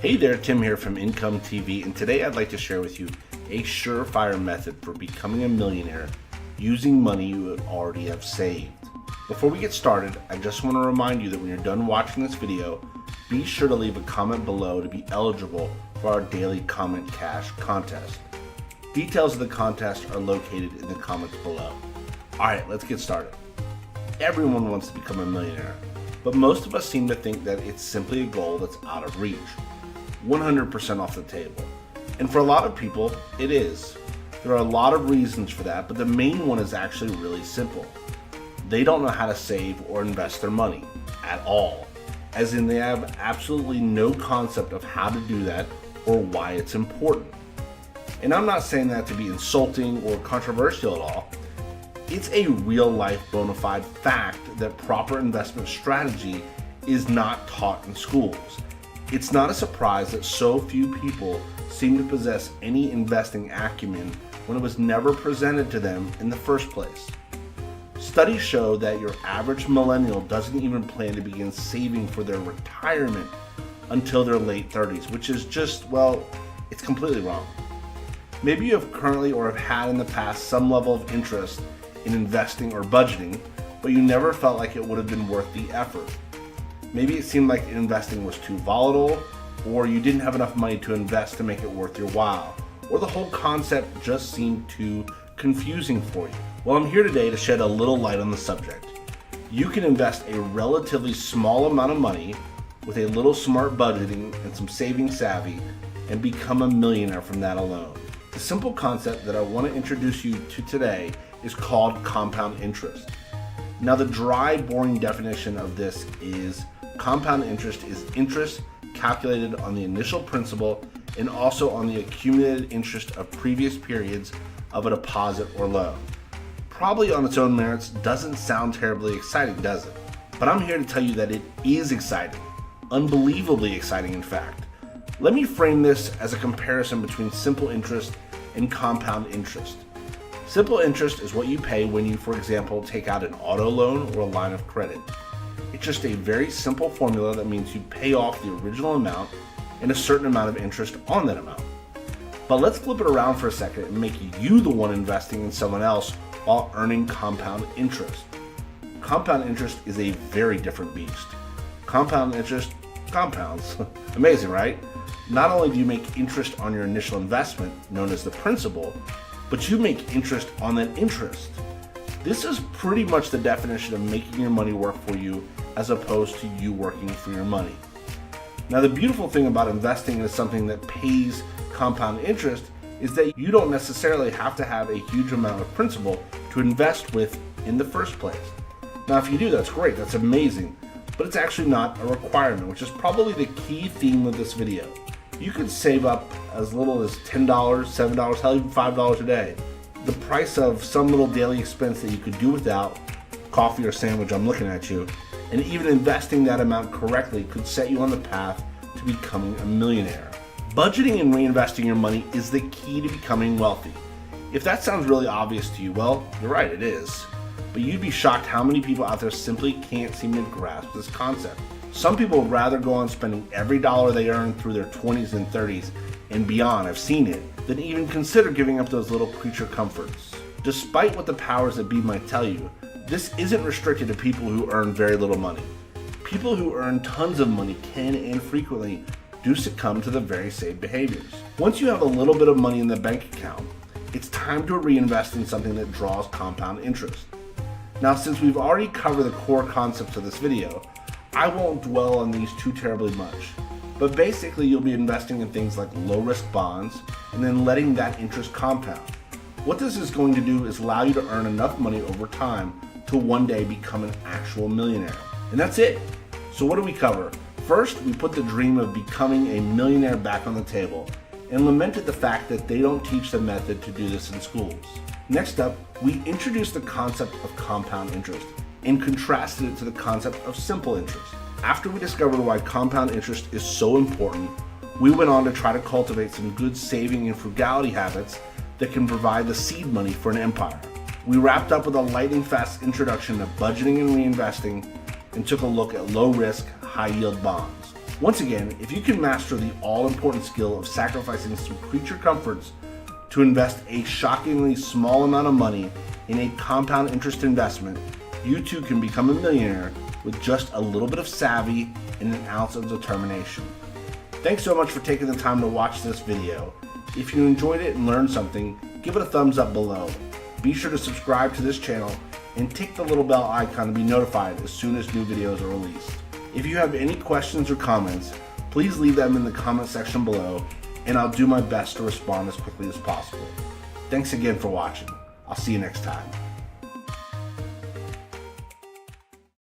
Hey there, Tim here from Income TV, and today I'd like to share with you a surefire method for becoming a millionaire using money you already have saved. Before we get started, I just want to remind you that when you're done watching this video, be sure to leave a comment below to be eligible for our daily comment cash contest. Details of the contest are located in the comments below. Alright, let's get started. Everyone wants to become a millionaire, but most of us seem to think that it's simply a goal that's out of reach. 100% off the table. And for a lot of people, it is. There are a lot of reasons for that, but the main one is actually really simple. They don't know how to save or invest their money at all. As in, they have absolutely no concept of how to do that or why it's important. And I'm not saying that to be insulting or controversial at all. It's a real life bona fide fact that proper investment strategy is not taught in schools. It's not a surprise that so few people seem to possess any investing acumen when it was never presented to them in the first place. Studies show that your average millennial doesn't even plan to begin saving for their retirement until their late 30s, which is just, well, it's completely wrong. Maybe you have currently or have had in the past some level of interest in investing or budgeting, but you never felt like it would have been worth the effort. Maybe it seemed like investing was too volatile, or you didn't have enough money to invest to make it worth your while, or the whole concept just seemed too confusing for you. Well, I'm here today to shed a little light on the subject. You can invest a relatively small amount of money with a little smart budgeting and some saving savvy and become a millionaire from that alone. The simple concept that I want to introduce you to today is called compound interest. Now, the dry, boring definition of this is compound interest is interest calculated on the initial principal and also on the accumulated interest of previous periods of a deposit or loan. Probably on its own merits doesn't sound terribly exciting, does it? But I'm here to tell you that it is exciting. Unbelievably exciting, in fact. Let me frame this as a comparison between simple interest and compound interest. Simple interest is what you pay when you, for example, take out an auto loan or a line of credit. It's just a very simple formula that means you pay off the original amount and a certain amount of interest on that amount. But let's flip it around for a second and make you the one investing in someone else while earning compound interest. Compound interest is a very different beast. Compound interest compounds. Amazing, right? Not only do you make interest on your initial investment, known as the principal, but you make interest on that interest. This is pretty much the definition of making your money work for you as opposed to you working for your money. Now, the beautiful thing about investing in something that pays compound interest is that you don't necessarily have to have a huge amount of principal to invest with in the first place. Now, if you do, that's great, that's amazing, but it's actually not a requirement, which is probably the key theme of this video. You could save up as little as $10, $7, hell, even $5 a day. The price of some little daily expense that you could do without, coffee or sandwich, I'm looking at you, and even investing that amount correctly could set you on the path to becoming a millionaire. Budgeting and reinvesting your money is the key to becoming wealthy. If that sounds really obvious to you, well, you're right, it is. But you'd be shocked how many people out there simply can't seem to grasp this concept. Some people would rather go on spending every dollar they earn through their 20s and 30s and beyond, I've seen it, than even consider giving up those little creature comforts. Despite what the powers that be might tell you, this isn't restricted to people who earn very little money. People who earn tons of money can and frequently do succumb to the very same behaviors. Once you have a little bit of money in the bank account, it's time to reinvest in something that draws compound interest. Now, since we've already covered the core concepts of this video, I won't dwell on these too terribly much. But basically, you'll be investing in things like low-risk bonds and then letting that interest compound. What this is going to do is allow you to earn enough money over time to one day become an actual millionaire. And that's it. So what do we cover? First, we put the dream of becoming a millionaire back on the table and lamented the fact that they don't teach the method to do this in schools. Next up, we introduced the concept of compound interest and contrasted it to the concept of simple interest. After we discovered why compound interest is so important, we went on to try to cultivate some good saving and frugality habits that can provide the seed money for an empire. We wrapped up with a lightning fast introduction to budgeting and reinvesting and took a look at low risk, high yield bonds. Once again, if you can master the all-important skill of sacrificing some creature comforts to invest a shockingly small amount of money in a compound interest investment, you too can become a millionaire with just a little bit of savvy and an ounce of determination. Thanks so much for taking the time to watch this video. If you enjoyed it and learned something, give it a thumbs up below. Be sure to subscribe to this channel and tick the little bell icon to be notified as soon as new videos are released. If you have any questions or comments, please leave them in the comment section below, and I'll do my best to respond as quickly as possible. Thanks again for watching. I'll see you next time.